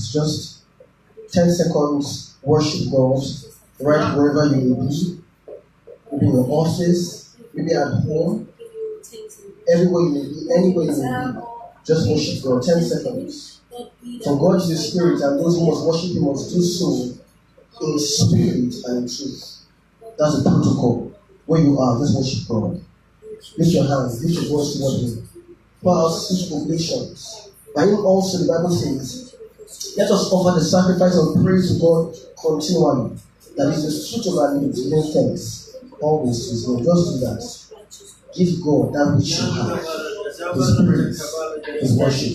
Jesus. Just 10 seconds, worship God right wherever you may be. Maybe in your office, maybe at home, everywhere you may be, anywhere you may be. Just worship God. 10 seconds. For God is the Spirit, and those who must worship Him must do so in spirit and in truth. That's the protocol. Where you are, just worship God. Lift your hands, lift your voice toward Him. Pour out sweet oblations. By Him also, the Bible says, let us offer the sacrifice of praise to God continually. That is the fruit of our lips, giving thanks always to His name. Just do that. Give God that which you have. His praise, His worship.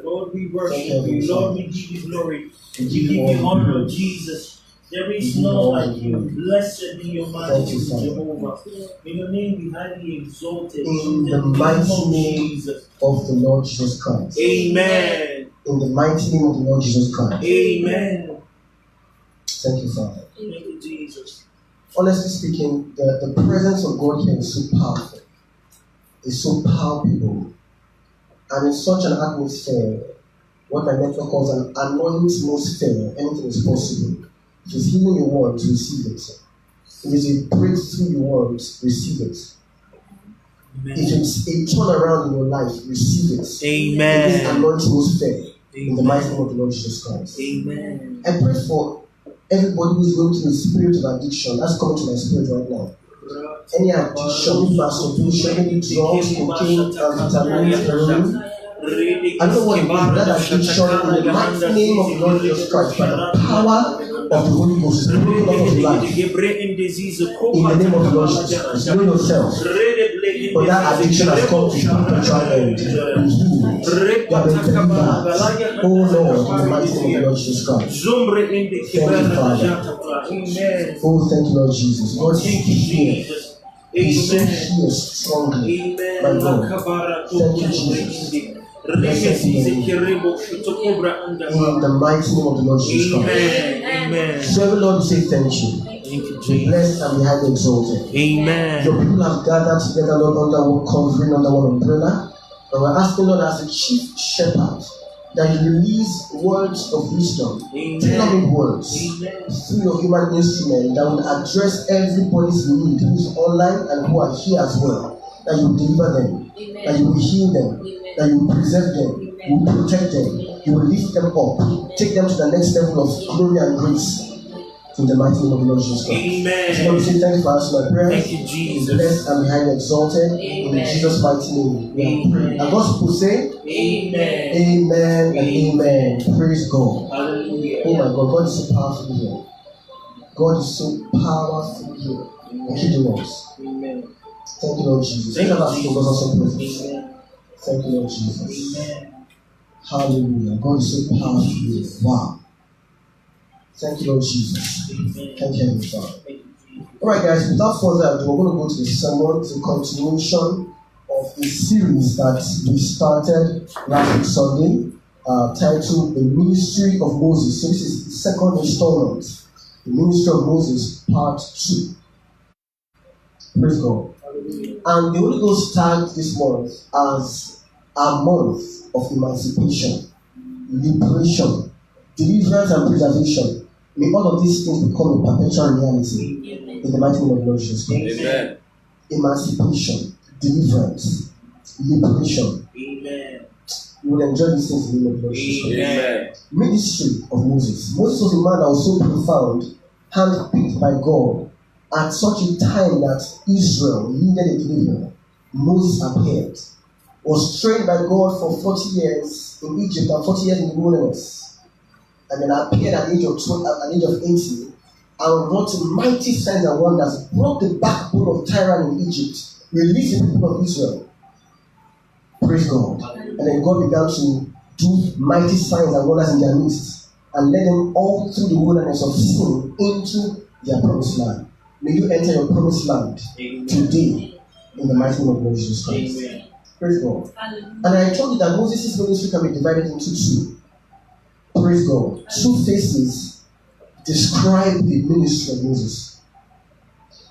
Lord, we worship you. Lord, we give you glory. We give you honor, Jesus. There is none like you. Blessed be your majesty, Jehovah. May your name be highly exalted. In the mighty name of the Lord Jesus Christ. Amen. In the mighty name of the Lord Jesus Christ. Amen. Thank you, Father. Thank you, Jesus. Honestly speaking, the presence of God here is so powerful. It's so palpable. And in such an atmosphere, what my mentor calls an anointing-mosphere, anything is possible. If it's healing you want, receive it. If it's a breakthrough you want, receive it. Amen. If it's a turnaround in your life, receive it. Amen. It is anointing-mosphere in the mighty name of the Lord Jesus Christ. Amen. I pray for everybody who is going through a spirit of addiction. That's coming to my spirit right now. Any addiction, masturbation, maybe drugs, cocaine, amphetamine, heroin. I don't know what it is, that addiction in the mighty name of the Lord Jesus Christ, by the power of the Holy Ghost, is broken off of life. In the name of the Lord Jesus Christ, know yourself. But that addiction has come to spiritual end. Be healed. You have been delivered. Oh Lord, in the mighty name of the Lord Jesus Christ. Thank you, Father. Oh, thank you, Lord Jesus. God is here. He's so here strongly. My God. Thank you, Jesus. Blessed be your name. In the mighty name of the Lord Jesus Christ. Amen. So, every Lord, we say thank you. Be blessed and be highly exalted. Amen. Your people have gathered together, Lord, under one covering, under one umbrella. And we're asking, Lord, as the chief shepherd, that you release words of wisdom, tailor-made words, through your human instrument that will address everybody's need who is online and who are here as well. That you will deliver them, that you will heal them, that you will preserve them, you will protect them, you will lift them up, take them to the next level of glory and grace. In the mighty name of the Lord Jesus Christ. Amen. So Lord, we say thank you for answering my prayer. Thank you, Jesus. Blessed and be highly exalted. Amen. In Jesus' mighty name. Amen. And God's people say, Amen. Amen and amen. Praise God. Hallelujah. Oh my God, God is so powerful here. God is so powerful here. Thank you, Lord. Amen. Thank you, Lord Jesus. Thank you, Jesus. Amen. Thank you, Lord Jesus. Amen. Hallelujah. God is so powerful here. Wow. Thank you, Lord Jesus. Amen. Thank you, Heavenly Father. Alright, guys, without further ado, we're going to go to the sermon. It's a continuation of a series that we started last week Sunday, titled The Ministry of Moses. So, this is the second installment, The Ministry of Moses, Part 2. Praise God. And the Holy Ghost tagged this month as a month of emancipation, liberation, deliverance, and preservation. May all of these things become a perpetual reality. Amen. In the mighty name of the Lord Jesus Christ. Amen. Emancipation, deliverance, liberation. Amen. You will enjoy these things in the name of the Lord Jesus Christ. Amen. Ministry of Moses. Moses was a man that was so profound, handpicked by God, at such a time that Israel needed a deliverer. Moses appeared, was trained by God for 40 years in Egypt and 40 years in the wilderness. And then appeared at the age of 80 and wrought mighty signs and wonders, broke the backbone of Tyrann in Egypt, released the people of Israel. Praise God. And then God began to do mighty signs and wonders in their midst and led them all through the wilderness of sin into their promised land. May you enter your promised land today in the mighty name of Lord Jesus Christ. Amen. Praise God. And I told you that Moses' ministry can be divided into two. Praise God. Two faces describe the ministry of Moses.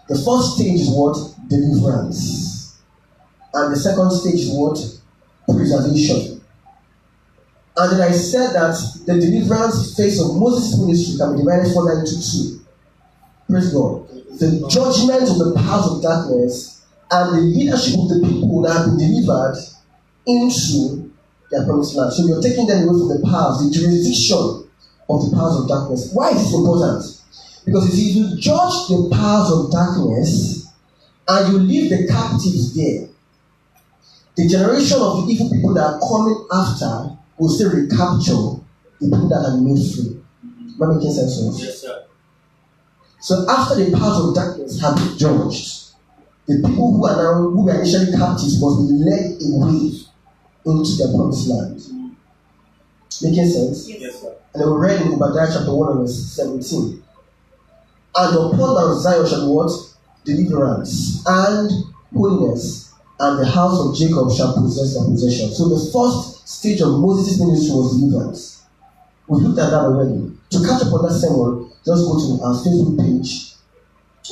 The first stage is what? Deliverance. And the second stage is what? Preservation. And then I said that the deliverance phase of Moses' ministry can be divided further into two. Praise God. The judgment of the powers of darkness and the leadership of the people that have been delivered into their promised land. So you're taking them away from the powers, the jurisdiction of the powers of darkness. Why is this important? Because if you judge the powers of darkness and you leave the captives there, the generation of the evil people that are coming after will still recapture the people that are made free. Am I making sense? Yes, sir. So after the powers of darkness have been judged, the people who were initially captives must be led away into their promised land. Making sense? Yes, sir. And we read in Obadiah chapter 1 verse 17. And upon Mount Zion shall be what? Deliverance and holiness, and the house of Jacob shall possess their possession. So the first stage of Moses' ministry was deliverance. We looked at that already. To catch up on that sermon, just go to our Facebook page,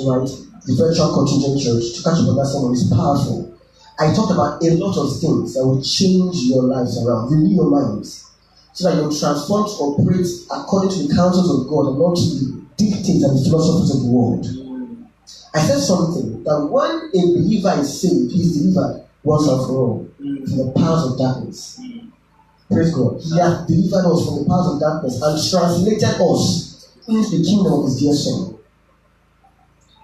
right? The Virtual Contingent Church. To catch up on that sermon is powerful. I talked about a lot of things that will change your lives around, renew your minds, so that you're transformed to operate according to the counsels of God and not to the dictates and the philosophies of the world. I said something that when a believer is saved, he is delivered once and for all from the powers of darkness. Praise God. He has delivered us from the powers of darkness and translated us into the kingdom of his dear son.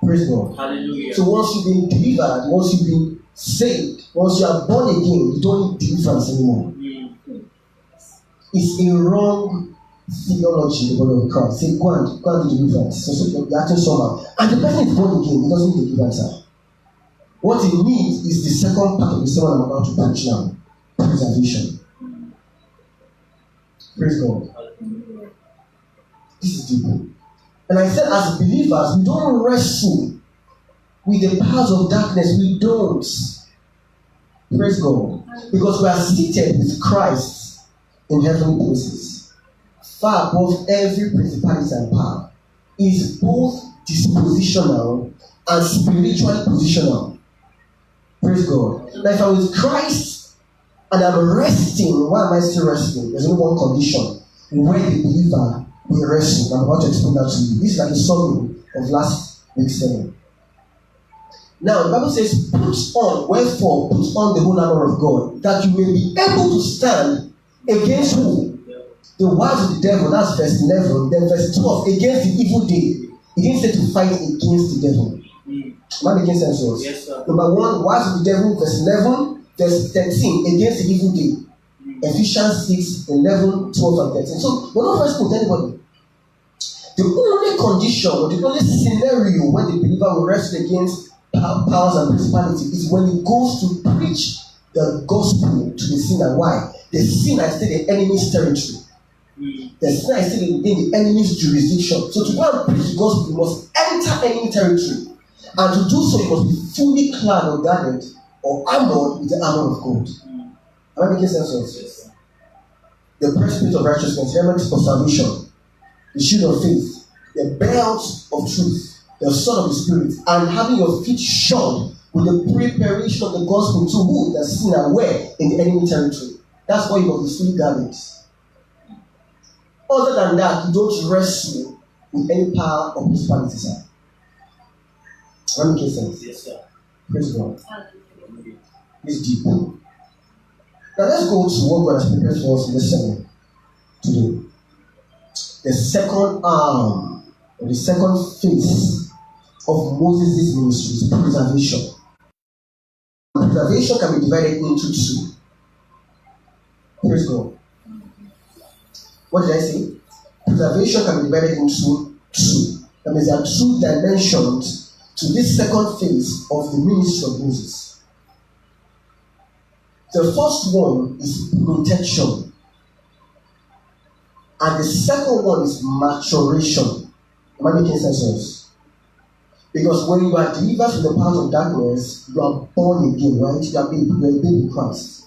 Praise God. Hallelujah. So once you've been delivered, once you've been saved, once you are born again, you don't need deliverance anymore. It's a wrong theology in the body of Christ. Say, go and do deliverance. So you're acting somehow. And the person is born again, he doesn't need deliverance. What he needs is the second part of the sermon I'm about to preach now. Preservation. Praise God. This is deep. And I said, as believers, we don't wrestle with the powers of darkness. We don't. Praise God. Because we are seated with Christ in heavenly places, far above every principality and power. Is both dispositional and spiritually positional. Praise God. Now, if I'm with Christ and I'm resting, why am I still resting? There's only one condition where the believer will wrestle. I'm about to explain that to you. This is like a summary of last week's sermon. Now, the Bible says, put on, wherefore, put on the whole armor of God, that you may be able to stand against who? The wiles of the devil. That's verse 11. Then verse 12, against the evil day. He didn't say to fight against the devil. Am I making sense to us? Yes, sir. Number 1, wiles of the devil, verse 11. Verse 13, against the evil day. Ephesians 6, 11, 12, and 13. So, we're not wrestling with anybody. The only condition or the only scenario where the believer will wrestle against powers and principalities is when he goes to preach the gospel to the sinner. Why? The sinner is still the enemy's territory. The sinner is still within the enemy's jurisdiction. So to go and preach the gospel, you must enter enemy territory. And to do so, you must be fully clad or guarded or armored with the armor of God. Am I making sense of this? The breastplate of righteousness, helmet of salvation, the shield of faith, the belt of truth, the sword of the Spirit, and having your feet shod with the preparation of the gospel to who? The sinner, where? In the enemy territory. That's why you must be fully guarded. Other than that, you don't wrestle with any power or principality, sir. Am I making sense? Yes, sir. Praise God. It's deep. Now let's go to what God has prepared for us in this sermon today. The second arm, or the second phase of Moses' ministry is preservation. Preservation can be divided into two. Praise God. What did I say? Preservation can be divided into two. That means there are two dimensions to this second phase of the ministry of Moses. The first one is protection. And the second one is maturation. Am I making sense of this? Because when you are delivered from the powers of darkness, you are born again, right? You are a baby in Christ.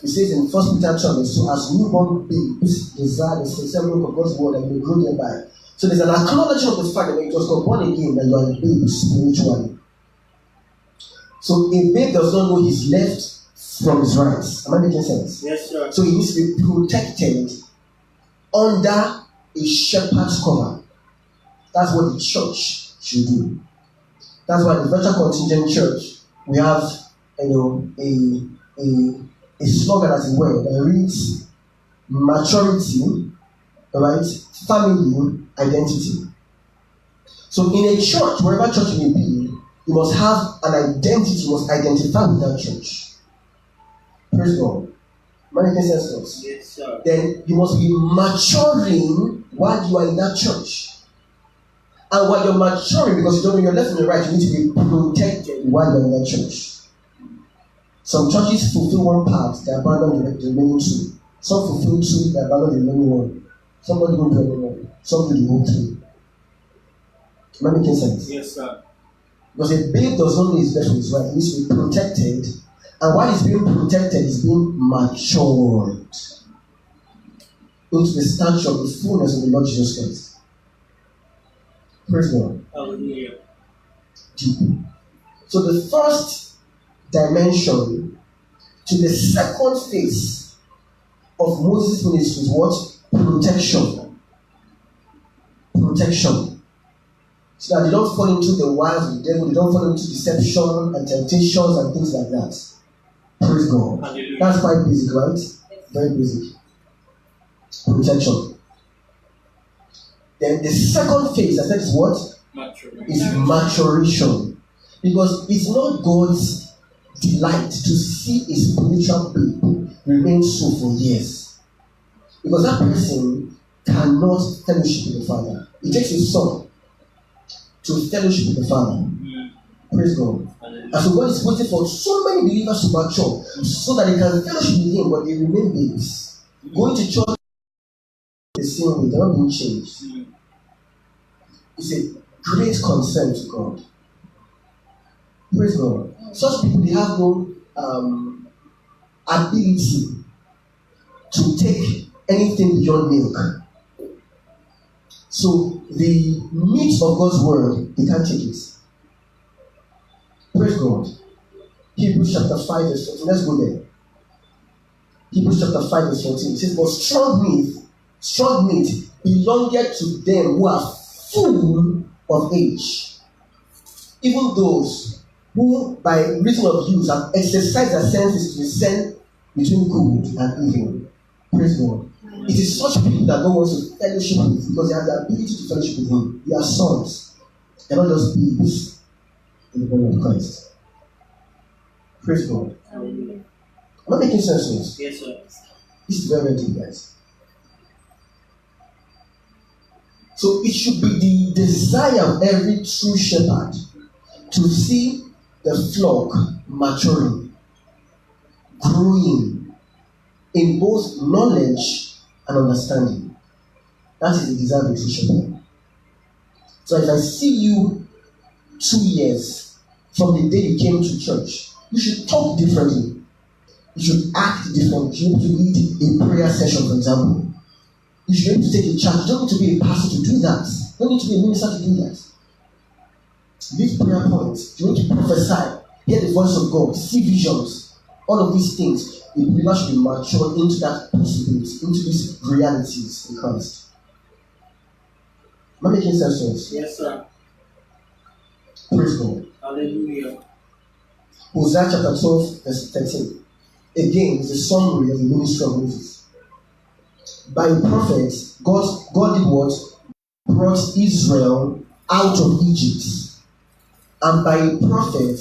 It says in 1 Peter 2, so as newborn babes desire the sincere milk of God's word and you grow thereby. So there's an acknowledgement of the fact that when you just got born again, that you are a baby spiritually. So a babe does not know his left from his rights. Am I making sense? Yes, sir. So he needs to be protected under a shepherd's cover. That's what the church should do. That's why the Virtual Contingent Church, we have a slogan, as it were, that reads maturity, right? Family, identity. So in a church, wherever church may be, you must have an identity, you must identify with that church. Praise God. Making sense to us? Yes, sir. Then you must be maturing while you are in that church. And while you're maturing, because you don't know your left and your right, you need to be protected while you're in that church. Some churches fulfill one part, they abandon the remaining two. Some fulfill two, they abandon the remaining one. Somebody don't do anyone. Some do the whole three. Am I making sense? Yes, sir. Because a babe does not know his left from his right. He needs to be protected. And while he's being protected, he's being matured into the stature of the fullness of the Lord Jesus Christ. Praise God. Hallelujah. Deep. So the first dimension to the second phase of Moses' ministry is what? Protection. Protection. So that they don't fall into the wiles of the devil, they don't fall into deception and temptations and things like that. Praise God. Hallelujah. That's quite basic, right? Very basic. Protection. Then the second phase, I said, is what? Is maturation. Because it's not God's delight to see a spiritual babe remain so for years. Because that person cannot fellowship with the Father. It takes a son to fellowship with the Father. Praise God. And so God is waiting for so many believers to mature so that they can fellowship with Him, but they remain babes. Going to church the same way, they're not being changed. It's a great concern to God. Praise God. Such people, they have no ability to take anything beyond milk. So the meat of God's word, they can't take it. Praise God. Hebrews chapter 5 verse 14. Let's go there. Hebrews chapter 5 verse 14. It says, but strong meat belongeth to them who are full of age, even those who by reason of use have exercised their senses to discern between good and evil. Praise God. It is such people that God wants to fellowship with because they have the ability to fellowship with Him. They are sons. They are not just babes in the body of Christ. Praise God. Hallelujah. Am I making sense to this? Yes, sir. This is very, very deep, guys. So it should be the desire of every true shepherd to see the flock maturing, growing in both knowledge and understanding. That is the desire of a true shepherd. So if I see you 2 years from the day you came to church, you should talk differently. You should act differently. You should lead a prayer session, for example. You should be able to take a charge. You don't need to be a pastor to do that. You don't need to be a minister to do that. Lead prayer points. You need to prophesy, hear the voice of God, see visions. All of these things, the believer should be matured into that possibility, into these realities in Christ. Am I making sense to us? Yes, sir. Praise God. Hallelujah. Hosea chapter 12, verse 13. Again, it's a summary of the ministry of Moses. By a prophet, God did what? Brought Israel out of Egypt. And by a prophet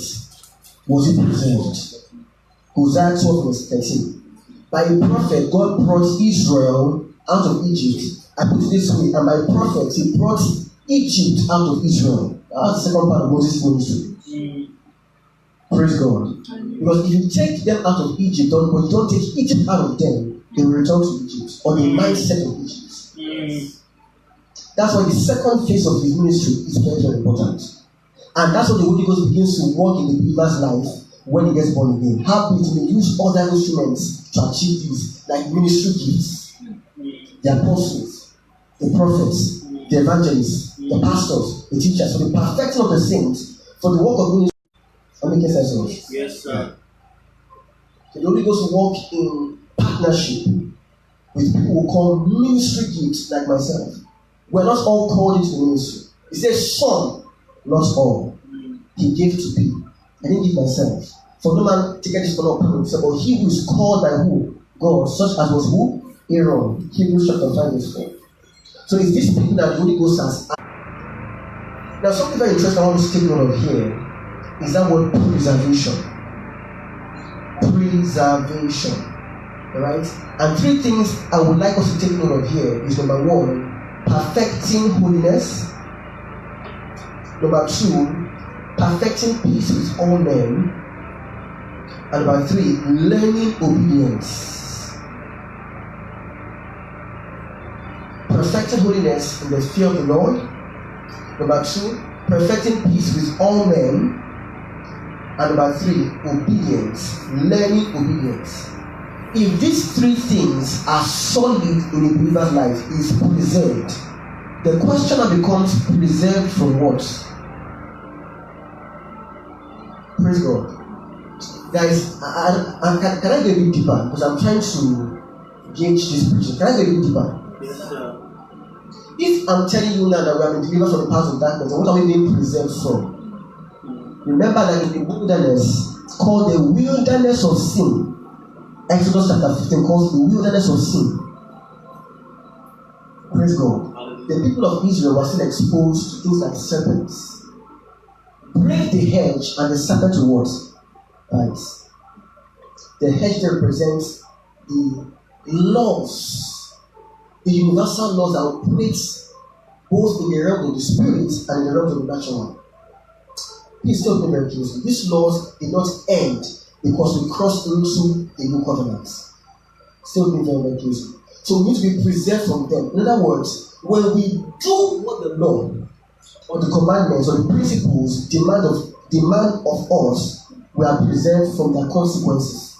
was it preserved. Hosea 12 verse 13. By a prophet, God brought Israel out of Egypt. I put it this way, and by a prophet, He brought Egypt out of Israel. That's the second part of Moses' ministry. Praise God. Because if you take them out of Egypt, but you don't take Egypt out of them, they will return to Egypt, or the mindset of Egypt. That's why the second phase of His ministry is very, very important. And that's what the Holy Ghost begins to work in the believer's life when he gets born again. How he may use other instruments to achieve this, like ministry gifts, the apostles, the prophets, the evangelists, the pastors, the teachers, for the perfecting of the saints, for the work of ministry. I'm making sense of it. Yes, sir. The Holy Ghost will walk in partnership with people who call ministry gifts like myself. We're not all called into the ministry. He says some, not all. He gave to people. I didn't give myself. For no man take this for not himself, but he who is called by who? God, such as was who? Aaron. Hebrews chapter 5 verse 4. So it's this people that the Holy Ghost has. Now something very interesting I want to take note of here is that word preservation. Preservation. Alright? And three things I would like us to take note of here is number one, perfecting holiness. Number two, perfecting peace with all men. And number three, learning obedience. Perfecting holiness in the fear of the Lord. Number two, perfecting peace with all men. And number three, obedience, learning obedience. If these three things are solid in a believer's life, is preserved, the question now becomes preserved from what? Praise God. Guys, can I go a bit deeper? Because I'm trying to gauge this preaching. Can I go a bit deeper? Yes, sir. If I'm telling you now that we have been delivered from the powers of darkness, what are we being preserved from? Remember that in the wilderness, called the wilderness of sin, Exodus chapter 15 calls the wilderness of sin. Praise God. The people of Israel were still exposed to things like serpents. Break the hedge and the serpent to what? Bites. The hedge represents the laws, the universal laws that operate both in the realm of the spirit and in the realm of the natural. Please stay with me very closely. These laws did not end because we crossed into the new covenant. Stay with me very, very closely. So we need to be preserved from them. In other words, when we do what the law or the commandments or the principles demand of us, we are preserved from their consequences.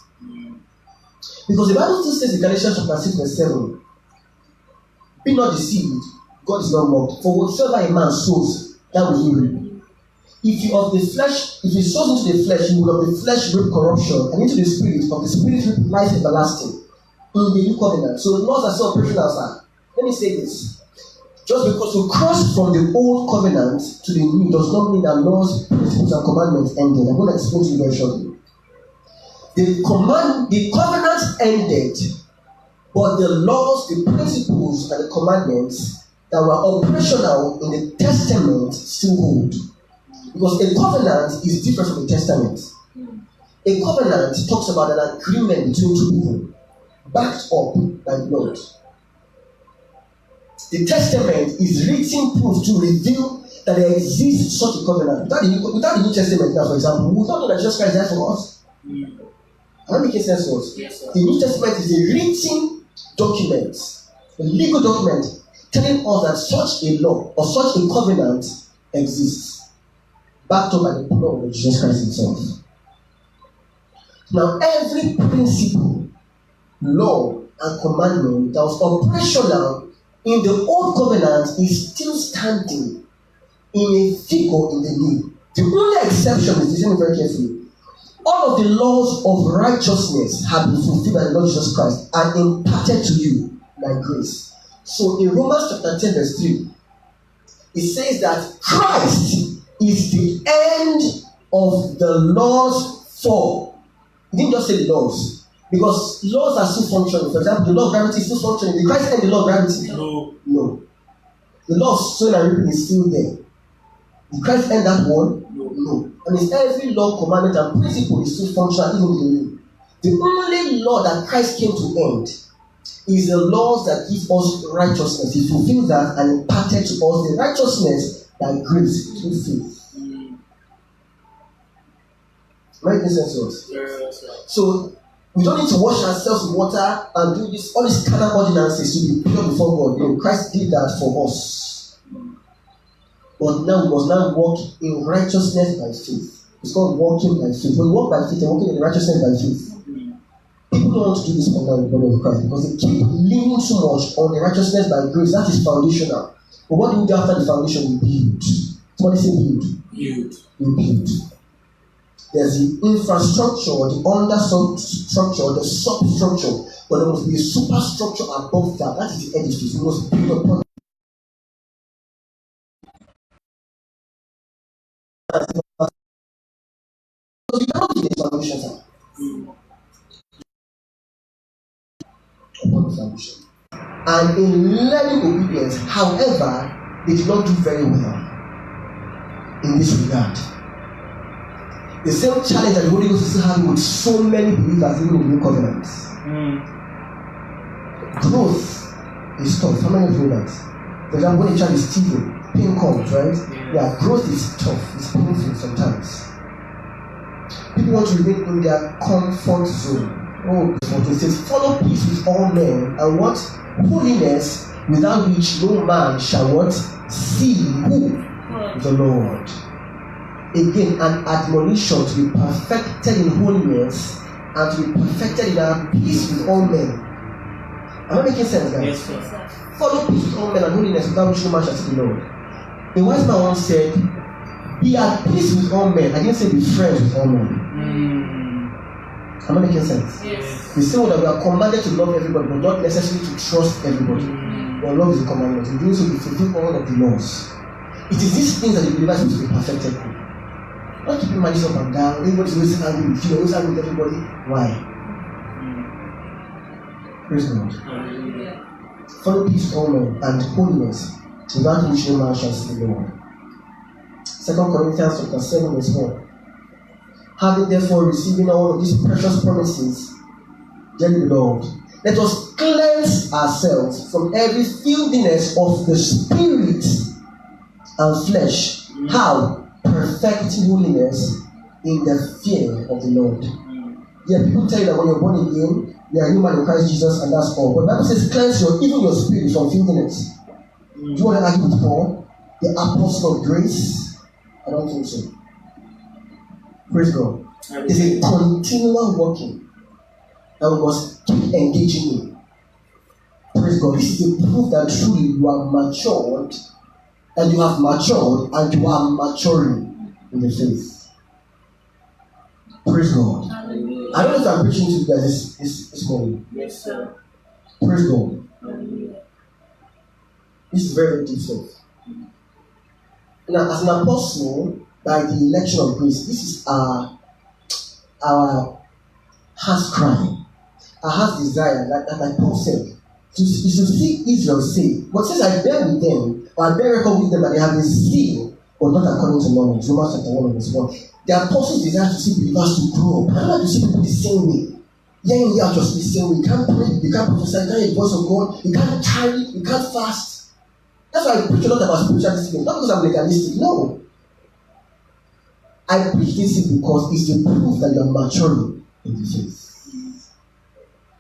Because the Bible still says in Galatians chapter 6 verse 7, be not deceived, God is not mocked. For whatsoever a man sows, that will he reap. If you sows into the flesh, you will of the flesh reap corruption, and into the spirit of the spirit reap life everlasting. In the new covenant. So the laws are still operational outside. Let me say this. Just because you crossed from the old covenant to the new does not mean that laws, principles, and commandments ended. I'm going to explain to you very shortly. The covenant ended, but the laws, the principles, and the commandments that were operational in the testament still hold. Because a covenant is different from a testament. A covenant talks about an agreement between two people, backed up by blood. The testament is written proof to reveal that there exists such a covenant. Without the New Testament now, for example, we would not know that Jesus Christ died for us. Am I making sense to us? Yes, sir. The New Testament is a written document, a legal document, telling us that such a law or such a covenant exists, backed up by the blood of Jesus Christ himself. Now, every principle, law, and commandment that was operational in the old covenant is still standing in a figure in the new. The only exception is, listen very carefully, all of the laws of righteousness have been fulfilled by the Lord Jesus Christ and imparted to you by grace. So in Romans chapter 10 verse 3, it says that Christ is the end of the laws for. It didn't just say the laws. Because laws are still functioning. For example, the law of gravity is still functioning. Did Christ end the law of gravity? No. The law of sowing and reaping is still there. Did Christ end that one? No. And it's every law, commandment, and principle is still functional even in the new. The only law that Christ came to end is the laws that give us righteousness. He fulfilled that and imparted to us the righteousness by grace through faith. Making sense to us? Yes, so we don't need to wash ourselves with water and do this, all these carnal ordinances to be pure before God. No, Christ did that for us. But now we must now walk in righteousness by faith. It's called walking by faith. When you walk by faith, you're walking in righteousness by faith. People don't want to do this for now in the body of Christ because they keep leaning so much on the righteousness by grace. That is foundational. But what do we do after the foundation? We build. Somebody say build. Build. We build. There's the infrastructure, the understructure, the substructure, but there must be a superstructure above that. That is the edifice. We must build upon. You cannot do the foundation, sir. Upon the foundation. And in learning obedience, however, they did not do very well in this regard. The same challenge that the Holy Ghost is still having with so many believers even in the new covenant. Growth is tough. How many of you know that? For example, when a child is teething, pain comes, right? Yeah, growth is tough. It's painful sometimes. People want to remain in their comfort zone. Oh, it says, follow peace with all men, and what? Holiness, without which no man shall what? See who? The Lord. Again, an admonition to be perfected in holiness and to be perfected in our peace with all men. Am I making sense, guys? Yes, sir. Follow peace with all men and holiness without which no man shall see the Lord. A wise man once said, be at peace with all men. I didn't say be friends with all men. Am I making sense? Yes. The same way that we are commanded to love everybody, but not necessarily to trust everybody. But love is a commandment. In doing so, we fulfill all of the laws. It is these things that the believers need to be perfected in. Not keeping minds up and down. Everybody's always angry with you, always angry with everybody. Why? Praise God. Follow peace with all men and holiness, without which no man shall see the Lord. 2 Corinthians chapter 7 verse 1. Having therefore receiving all of these precious promises, dearly beloved, let us cleanse ourselves from every filthiness of the spirit and flesh. How? Perfecting holiness in the fear of the Lord. Yeah, people tell you that when you're born again, you are a new man in Christ Jesus, and that's all. But the Bible says, cleanse even your spirit from filthiness. Do you want to argue with Paul, the apostle of grace? I don't think so. Praise God. It's a continual working that we must keep engaging in. Praise God. This is a proof that truly you are matured, and you have matured, and you are maturing in the faith. Praise God. Hallelujah. I don't know if I'm preaching to you guys this morning. Yes, sir. Praise God. Hallelujah. This is very deep stuff. Now, as an apostle, by the election of grace, this is our heart's cry, our heart's desire, like Paul said, to see Israel saved. But since I bear with them, or I bear record with them that they have been zeal, but not according to knowledge. Romans chapter 1 verse 1. The apostles desire to see believers to grow up. I don't like to see people the same way. Year in, year out, just the same way. You can't pray, you can't prophesy, you can't hear the voice of God, you can't tarry, you can't fast. That's why I preach a lot about spiritual discipline. Not because I'm legalistic, no. I preach this because it's the proof that you are maturing in the faith.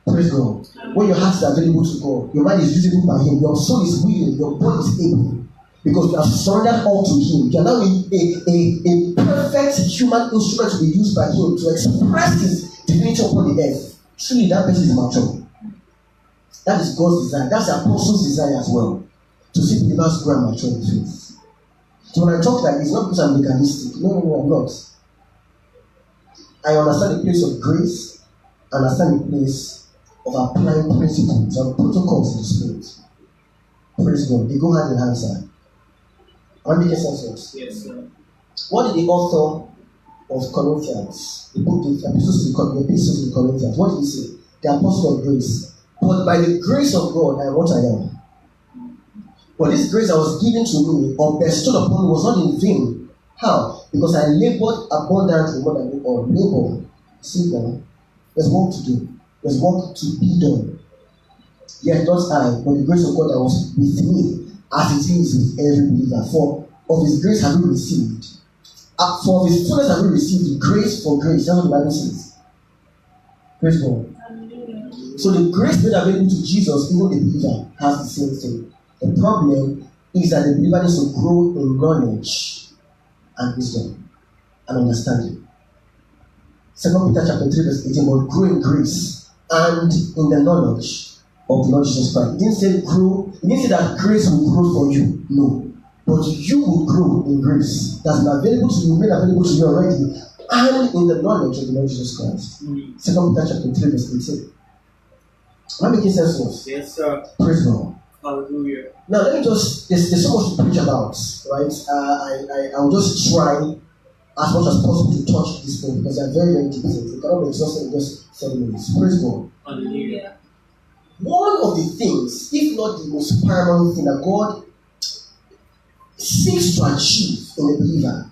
Praise God. When your heart is available to God, your mind is usable by Him, your soul is willing, your body is able. Because you have surrendered all to Him. You are now a perfect human instrument to be used by Him to express His divinity upon the earth. Truly, that person is mature. That is God's desire. That's the apostle's desire as well. To see believers grow and mature in faith. So when I talk like this, not because I'm legalistic. No, I'm not. I understand the place of grace. I understand the place of applying principles and protocols in the Spirit. Praise God. They go hand in hand, sir. I'm making sense. Yes, sir. What did the author of Corinthians, the book, the epistles to the Corinthians, what did he say? The apostle of grace. But by the grace of God, I am what I am. But this grace that was given to me or bestowed upon me was not in vain. How? Because I labored abundantly more than all. Labor. See now. There's work to do. There's work to be done. Yet not I, but the grace of God that was with me, as it is with every believer. For of His grace have we received. For of His fullness have we received grace for grace. That's what the Bible says. Praise God. So the grace made available to Jesus, even the believer, has the same thing. The problem is that the believer needs to grow in knowledge and wisdom and understanding. 2 Peter chapter 3 verse 18, but grow in grace and in the knowledge of the Lord Jesus Christ. It didn't say grow, it didn't say that grace will grow for you. No. But you will grow in grace that's been available to you, made available to you already and in the knowledge of the Lord Jesus Christ. 2 Peter chapter 3 verse 18. Am I making sense to us? Yes, sir. Praise God. Hallelujah. Now let me just, there's so much to preach about, right? I'll just try as much as possible to touch this thing because they're very, very deep. It cannot be exhausted in just 7 minutes. Praise God. Hallelujah. One of the things, if not the most paramount thing that God seeks to achieve in a believer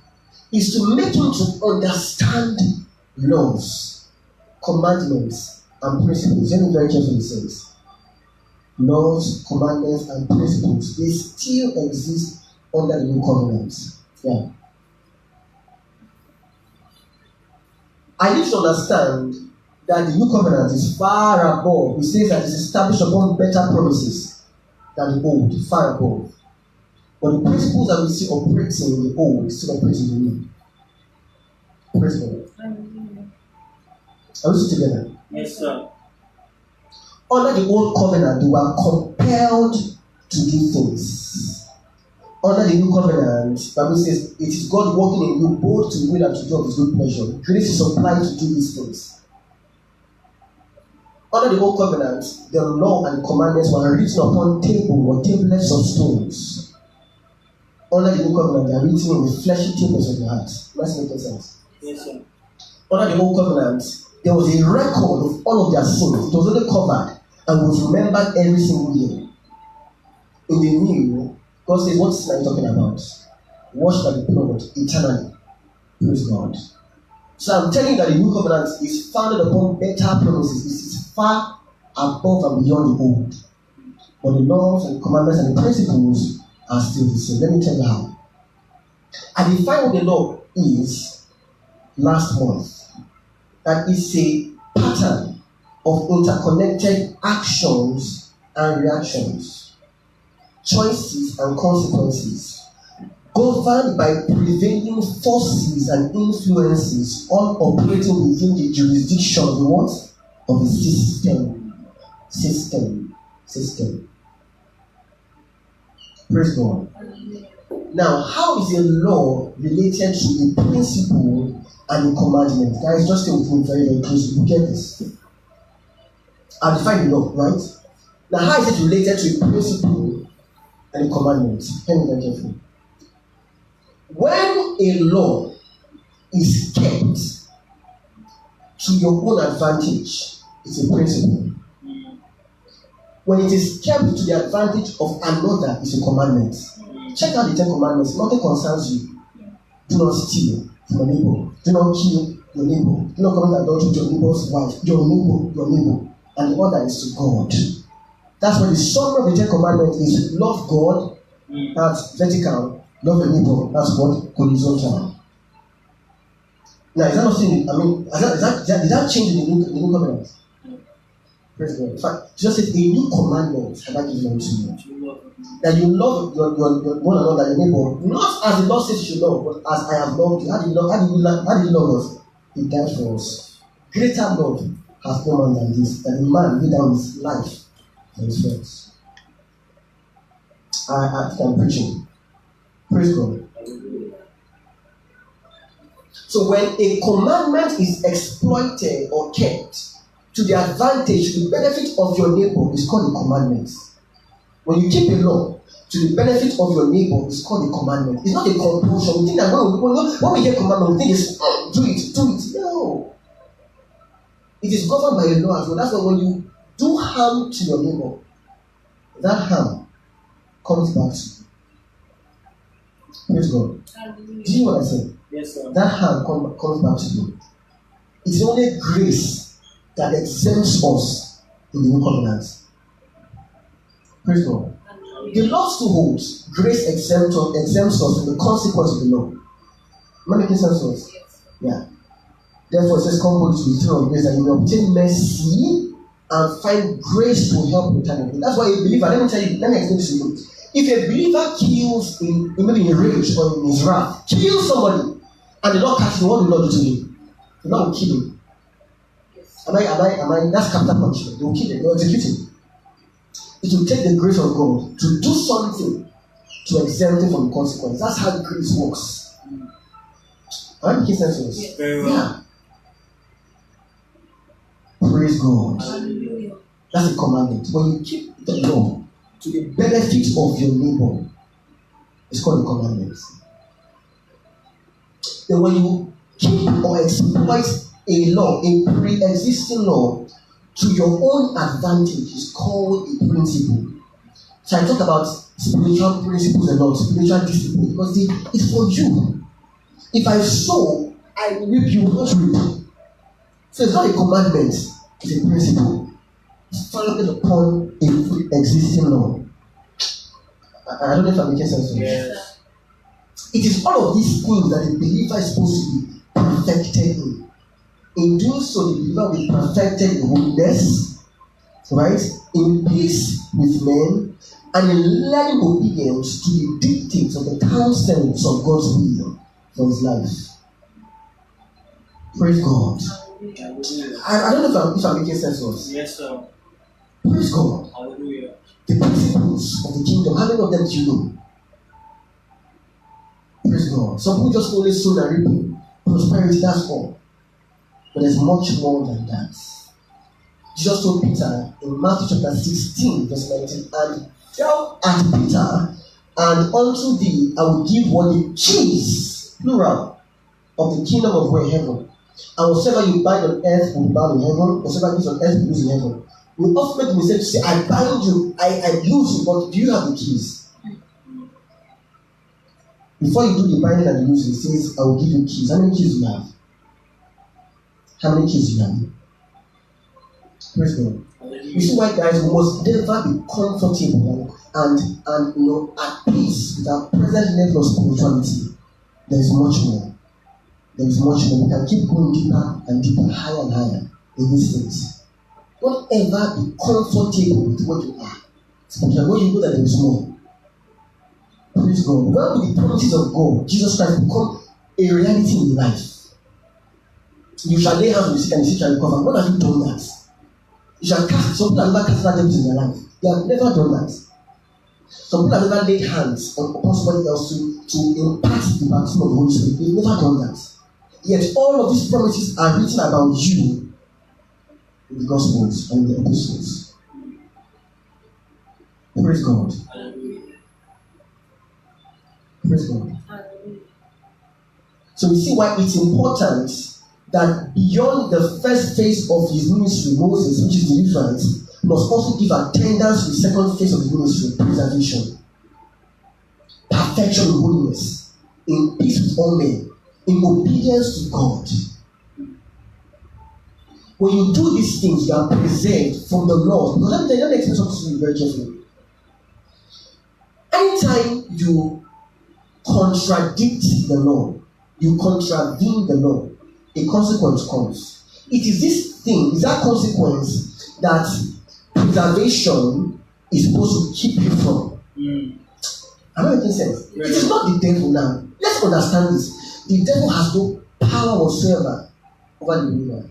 is to make him to understand laws, commandments, and principles. Let me very carefully say this. Laws, commandments, and principles, they still exist under the new covenant. Yeah. I need to understand that the new covenant is far above. It says that it's established upon better promises than the old, far above. But the principles that we see operating in the old still operate in the new. Praise God. Are we still together? Yes, sir. Under the old covenant, they were compelled to do things. Under the new covenant, the Bible says it is God working in you both to will and to do of his good pleasure. Grace is supplied to do these things. Under the old covenant, the law and commandments were written upon table or tablets of stones. Under the new covenant, they are written in the fleshy tables of the heart. That's making sense. Yes, sir. Under the old covenant, there was a record of all of their sins. It was only covered and was remembered every single year. In the new, God says, what sin are you talking about? Washed by the blood eternally. Praise God. So I'm telling you that the new covenant is founded upon better promises. It is far above and beyond the old. But the laws and the commandments and the principles are still the same. Let me tell you how. I defined what the law is last month. That is a pattern of interconnected actions and reactions, choices and consequences, governed by prevailing forces and influences, all operating within the jurisdiction of the what? Of the system. Praise God. Now, how is a law related to a principle and a commandment? Guys, just stay with me very, very closely. You get this. I've defined the law, right? Now, how is it related to a principle and a commandment? Let me very carefully. When a law is kept to your own advantage, it's a principle. When it is kept to the advantage of another, it's a commandment. Check out the 10 commandments. Nothing concerns you. Do not steal from your neighbor. Do not kill your neighbor. Do not commit adultery with your neighbor's wife. Your neighbor. And the order is to God. That's what the summary of the 10 commandments is. Love God, that's vertical. Love your neighbor, that's what? Horizontal. Now, is that not saying, did that change in the new covenant? Praise God. In fact, Jesus said, a new commandment have I given unto you. That you love your one another, your neighbor, not as the Lord says you should love, but as I have loved you. How did you love us? He died for us. Greater love has no man than this, that a man lay down his life for his friends. I think I'm preaching. Praise God. So when a commandment is exploited or kept to the advantage, to the benefit of your neighbor, is called a commandment. When you keep a law to the benefit of your neighbor, it's called a commandment. It's not a compulsion. We think that when we hear commandment, we think it's do it. No. It is governed by a law as well. That's why when you do harm to your neighbor, that harm comes back to you. Praise God. Do you know what I said? Yes, sir. That harm comes back to you. It's only grace that exempts us in the new covenant. Praise God. The law still holds. Grace exempts us from the consequence of the law. Am I making sense to us? Yeah. Therefore, it says, come boldly to the throne of grace that you may obtain mercy and find grace to help in time of need. That's why a believer, let me explain this to you. If a believer kills maybe in rage or in his wrath, kills somebody, and the Lord catches him, what will the Lord do to him? The Lord will kill him. Am I? That's capital punishment. They will kill him. They will execute him. It will take the grace of God to do something to exempt him from consequence. That's how grace works. Am I making sense to us? Yes. Very well. Yeah. Praise God. Hallelujah. That's a commandment. When you keep the law to the benefit of your neighbor, it's called a commandment. Then when you keep or exploit a law, a pre-existing law, to your own advantage, is called a principle. So I talk about spiritual principles a lot, spiritual discipline, because it's for you. If I sow, I reap, you will not reap. So it's not a commandment, it's a principle. It's founded upon a pre-existing law. I don't know if I'm making sense. Yes. It is all of these things that the believer is supposed to be perfected in. In doing so, the believer will be perfected in holiness, right? In peace with men, and in learning obedience to the dictates of the counsels of God's will for his life. Praise God. I don't know if I'm making sense of this. Yes, sir. Praise God. Hallelujah. The principles of the kingdom, how many of them do you know? Praise God. Some people just only sow and reap prosperity, that's all. But there's much more than that. Jesus told Peter in Matthew chapter 16, verse 19, and tell at Peter, and unto thee I will give what the keys, plural, of the kingdom of where heaven. And whatsoever you bind on earth will be bound in heaven, whatsoever is on earth will be loosed in heaven. We often make the mistake to say, I bind you, I loose you, but do you have the keys? Before you do the binding and the loosing, it says, I will give you keys. How many keys do you have? How many keys do you have? Praise God. You see why, guys, we must never be comfortable and you know, at peace with our present level of spirituality. There is much more. There is much more. We can keep going deeper and deeper, higher and higher in these things. Don't ever be comfortable with what you are. Especially when you know that there is more. Praise God. When will the promises of God, Jesus Christ, become a reality in your life? You shall lay hands on the sick and the sick shall recover. When have you done that? You shall cast. Some people have never cast out devils in their life. They have never done that. Some people have never laid hands upon somebody else to impart the baptism of the Holy Spirit. They've never done that. Yet all of these promises are written about you in the Gospels and in the Epistles. Praise God. Praise God. So we see why it's important that beyond the first phase of his ministry, Moses, which is deliverance, must also give attendance to the second phase of his ministry, preservation, perfection in holiness, in peace with all men, in obedience to God. When you do these things, you are preserved from the law. Because let me explain something to you very carefully. Anytime you contradict the law, you contravene the law, a consequence comes. It is this thing, is that consequence that preservation is supposed to keep you from. Am I making sense? It is not the devil now. Let's understand this. The devil has no power whatsoever over the believer.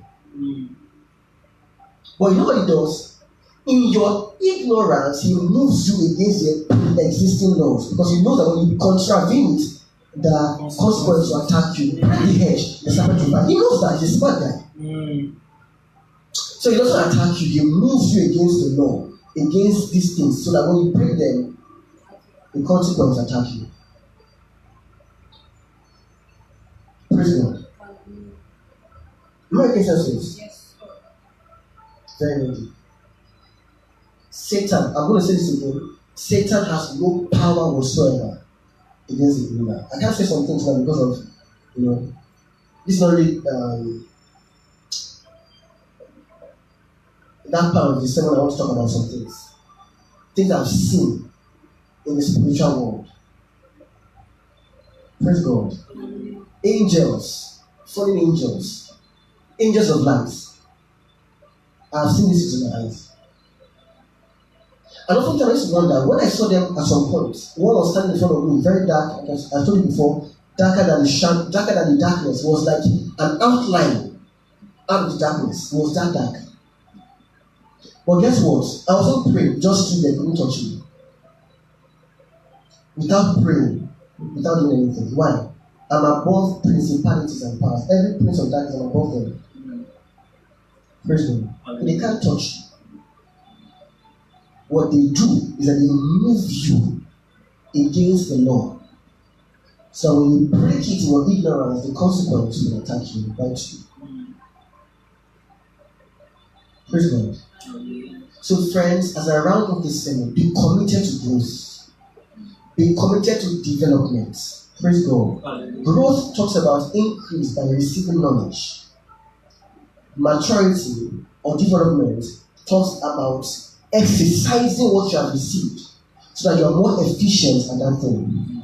But you know what he does? In your ignorance, he moves you against the existing laws because he knows that when you contravene it, the consequence will attack you. The hedge, the serpent will bite. He knows that. He's a smart guy. So he doesn't attack you. He moves you against the law, against these things, so that when you break them, the consequence will attack you. Praise God. Am I making sense of this? Yes. Very good. Satan, I'm going to say this again. Satan has no power whatsoever against the believer. I can't say some things now because of, this is not really that part of the sermon. I want to talk about some things. Things I've seen in the spiritual world. Praise God. Angels, fallen angels, angels of light. I've seen this with my eyes. And often I used to wonder, when I saw them at some point, one was standing in front of me, very dark, as I told you before, darker than the darkness, was like an outline out of the darkness. It was that dark. But guess what? I wasn't praying, just stood there, couldn't touch me. Without praying, without doing anything. Why? I'm above principalities and powers. Every prince of darkness, I'm above them. Praise God. They can't touch you. What they do is that they move you against the law. So when you break it in your ignorance, the consequence will attack you, bite you. Praise God. So friends, as I round up this sermon, be committed to growth. Be committed to development. Praise God. Growth talks about increase by receiving knowledge. Maturity or development talks about exercising what you have received so that you are more efficient at that thing.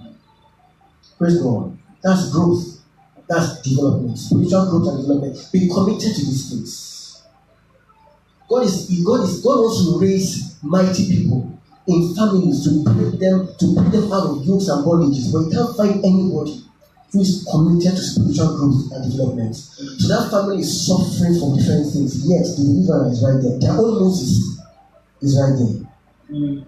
Praise God. That's growth. That's development. Spiritual growth and development. Be committed to these things. God wants to raise mighty people in families to bring them out of yokes and bondages, but you can't find anybody who is committed to spiritual growth and development. So that family is suffering from different things, yet the deliverer is right there. Their own Moses is right there.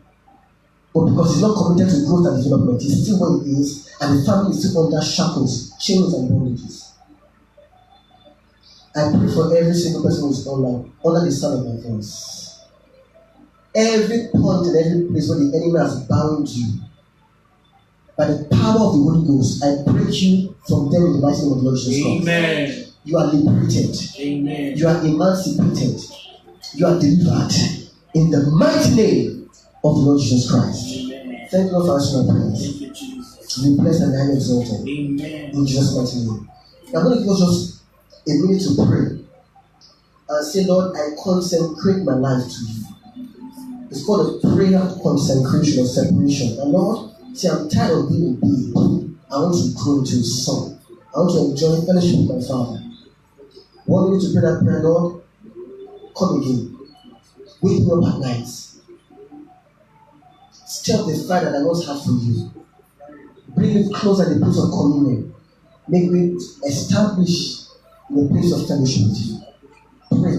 But because he's not committed to growth and development, he's still where he is, and the family is still under shackles, chains, and bondages. I pray for every single person who is online, under the sound of my voice. Every point and every place where the enemy has bound you, by the power of the Holy Ghost, I break you from them in the mighty name of the Lord Jesus Christ. Amen. You are liberated. Amen. You are emancipated. You are delivered in the mighty name of the Lord Jesus Christ. Amen. Thank you, Lord, for answering my prayers. Thank you, Jesus. Be blessed and highly exalted. Amen. In Jesus' mighty name. I'm going to give us just a minute to pray and say, Lord, I consecrate my life to you. It's called a prayer of consecration or separation. And Lord, see, I'm tired of being a babe. I want to grow into a son. I want to enjoy fellowship with my Father. Want me to pray that prayer, Lord? Come again. Wake me up at night. Stir up the fire that I once had for you. Bring me closer to the place of communion. Make me establish in the place of fellowship with you. Pray.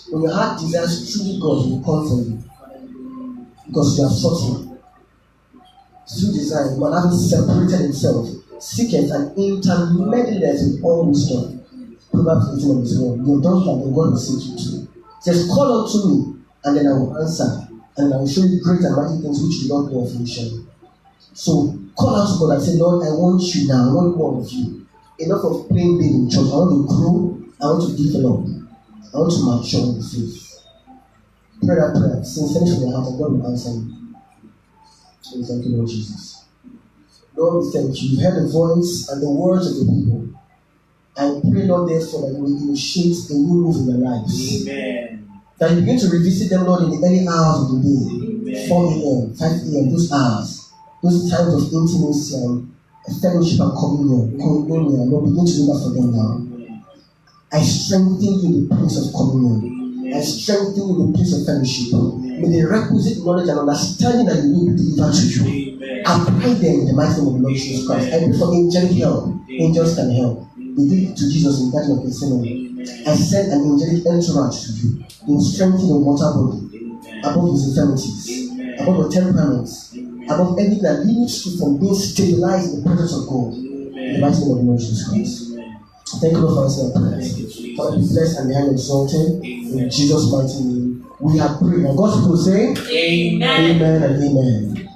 When your heart desires truly God, He will come for you. Because you have sought Him. Through desire, man having separated himself, seeketh and intermeddleth with all wisdom. Proverbs 18 of his word. You have done that, and God will seek you too. It says, call out to me, and then I will answer, and I will show you great and mighty things which you don't know of initially. So call out to God and say, Lord, I want you now. I want more of you. Enough of playing big in church. I want to grow. I want to develop. I want to mature in the faith. Pray that prayer. Sincerely from your heart, and God will answer you. So thank you, Lord Jesus. Lord, we thank you. You heard the voice and the words of the people. I pray, Lord, therefore, that you will initiate a new move in their lives. Amen. That you begin to revisit them, Lord, in the early hours of the day. Amen. 4 a.m., 5 a.m., those hours. Those times of intimacy and fellowship and communion. Lord, begin to do that for them now. I strengthen you in the place of communion. I strengthen you in the place of fellowship. May the requisite knowledge and understanding that you need be delivered to you. Apply them in the mighty name of the Lord Jesus Christ. I pray for angelic help. Angels can help. They did it to Jesus in the Garden of Gethsemane. I send an angelic entourage to you. They will strengthen your mortal body above his infirmities, above your temperaments, above anything that limits you from being stabilized in the presence of God. In the mighty name of the Lord Jesus Christ. Thank you, Lord, for answering our prayers. Father, be blessed and be highly exalted. In Jesus' mighty name, we have prayed. And God's people say, Amen. Amen and amen.